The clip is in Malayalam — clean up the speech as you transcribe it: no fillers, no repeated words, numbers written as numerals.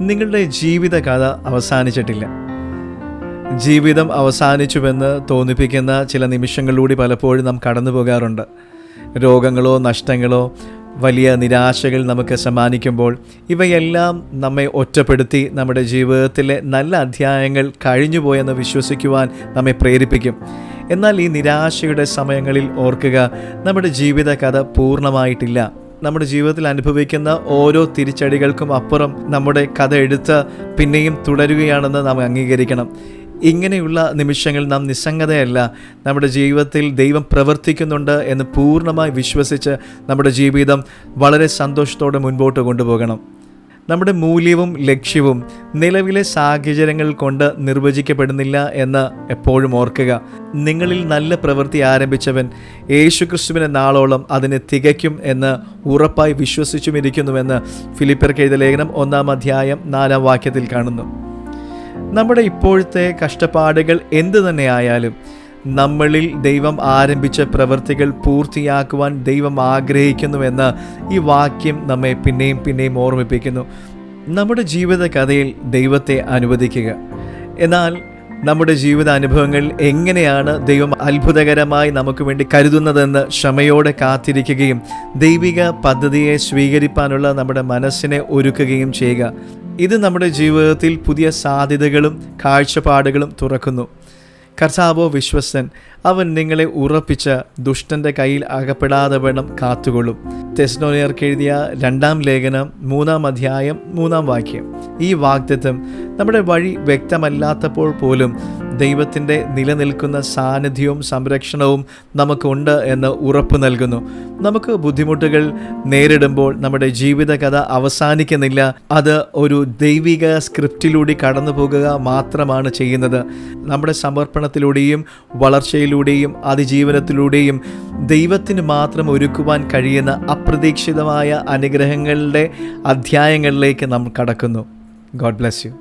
നിങ്ങളുടെ ജീവിത കഥ അവസാനിച്ചിട്ടില്ല. ജീവിതം അവസാനിച്ചുവെന്ന് തോന്നിപ്പിക്കുന്ന ചില നിമിഷങ്ങളിലൂടെ പലപ്പോഴും നാം കടന്നു പോകാറുണ്ട്. രോഗങ്ങളോ നഷ്ടങ്ങളോ വലിയ നിരാശകൾ നമുക്ക് സമ്മാനിക്കുമ്പോൾ ഇവയെല്ലാം നമ്മെ ഒറ്റപ്പെടുത്തി നമ്മുടെ ജീവിതത്തിലെ നല്ല അധ്യായങ്ങൾ കഴിഞ്ഞുപോയെന്ന് വിശ്വസിക്കുവാൻ നമ്മെ പ്രേരിപ്പിക്കും. എന്നാൽ ഈ നിരാശയുടെ സമയങ്ങളിൽ ഓർക്കുക, നമ്മുടെ ജീവിത കഥ പൂർണ്ണമായിട്ടില്ല. നമ്മുടെ ജീവിതത്തിൽ അനുഭവിക്കുന്ന ഓരോ തിരിച്ചടികൾക്കും അപ്പുറം നമ്മുടെ കഥ എഴുത്ത് പിന്നെയും തുടരുകയാണെന്ന് നാം അംഗീകരിക്കണം. ഇങ്ങനെയുള്ള നിമിഷങ്ങൾ നാം നിസ്സംഗതയല്ല, നമ്മുടെ ജീവിതത്തിൽ ദൈവം പ്രവർത്തിക്കുന്നുണ്ട് എന്ന് പൂർണ്ണമായി വിശ്വസിച്ച് നമ്മുടെ ജീവിതം വളരെ സന്തോഷത്തോടെ മുൻപോട്ട് കൊണ്ടുപോകണം. നമ്മുടെ മൂല്യവും ലക്ഷ്യവും നിലവിലെ സാഹചര്യങ്ങൾ കൊണ്ട് നിർവചിക്കപ്പെടുന്നില്ല എന്ന് എപ്പോഴും ഓർക്കുക. നിങ്ങളിൽ നല്ല പ്രവൃത്തി ആരംഭിച്ചവൻ യേശുക്രിസ്തുവിനെ നാളോളം അതിനെ തികയ്ക്കും എന്ന് ഉറപ്പായി വിശ്വസിച്ചുമിരിക്കുന്നുവെന്ന് ഫിലിപ്പിയർക്ക് എഴുതിയ ലേഖനം 1-4 കാണുന്നു. നമ്മുടെ ഇപ്പോഴത്തെ കഷ്ടപ്പാടുകൾ എന്തു തന്നെയായാലും നമ്മളിൽ ദൈവം ആരംഭിച്ച പ്രവൃത്തികൾ പൂർത്തിയാക്കുവാൻ ദൈവം ആഗ്രഹിക്കുന്നുവെന്ന് ഈ വാക്യം നമ്മെ പിന്നെയും ഓർമ്മിപ്പിക്കുന്നു. നമ്മുടെ ജീവിത കഥയിൽ ദൈവത്തെ അനുവദിക്കുക. എന്നാൽ നമ്മുടെ ജീവിത അനുഭവങ്ങൾ എങ്ങനെയാണ് ദൈവം അത്ഭുതകരമായി നമുക്ക് വേണ്ടി കരുതുന്നതെന്ന് ക്ഷമയോടെ കാത്തിരിക്കുകയും ദൈവിക പദ്ധതിയെ സ്വീകരിപ്പാനുള്ള നമ്മുടെ മനസ്സിനെ ഒരുക്കുകയും ചെയ്യുക. ഇത് നമ്മുടെ ജീവിതത്തിൽ പുതിയ സാധ്യതകളും കാഴ്ചപ്പാടുകളും തുറക്കുന്നു. കർത്താവോ വിശ്വസ്തൻ, അവൻ നിങ്ങളെ ഉറപ്പിച്ച ദുഷ്ടൻ്റെ കയ്യിൽ അകപ്പെടാതെ വേണം കാത്തുകൊള്ളും. തെസ്സലോനിയർക്ക് എഴുതിയ 2 ലേഖനം 3-3 ഈ വാഗ്ദത്തം നമ്മുടെ വഴി വ്യക്തമല്ലാത്തപ്പോൾ പോലും ദൈവത്തിൻ്റെ നിലനിൽക്കുന്ന സാന്നിധ്യവും സംരക്ഷണവും നമുക്കുണ്ട് എന്ന് ഉറപ്പ് നൽകുന്നു. നമുക്ക് ബുദ്ധിമുട്ടുകൾ നേരിടുമ്പോൾ നമ്മുടെ ജീവിത കഥ അവസാനിക്കുന്നില്ല. അത് ഒരു ദൈവിക സ്ക്രിപ്റ്റിലൂടെ കടന്നു പോകുക മാത്രമാണ് ചെയ്യുന്നത്. നമ്മുടെ സമർപ്പണത്തിലൂടെയും വളർച്ചയിലൂടെയും അതിജീവനത്തിലൂടെയും ദൈവത്തിന് മാത്രം ഒരുക്കുവാൻ കഴിയുന്ന അപ്രതീക്ഷിതമായ അനുഗ്രഹങ്ങളുടെ അധ്യായങ്ങളിലേക്ക് നാം കടക്കുന്നു. God bless you.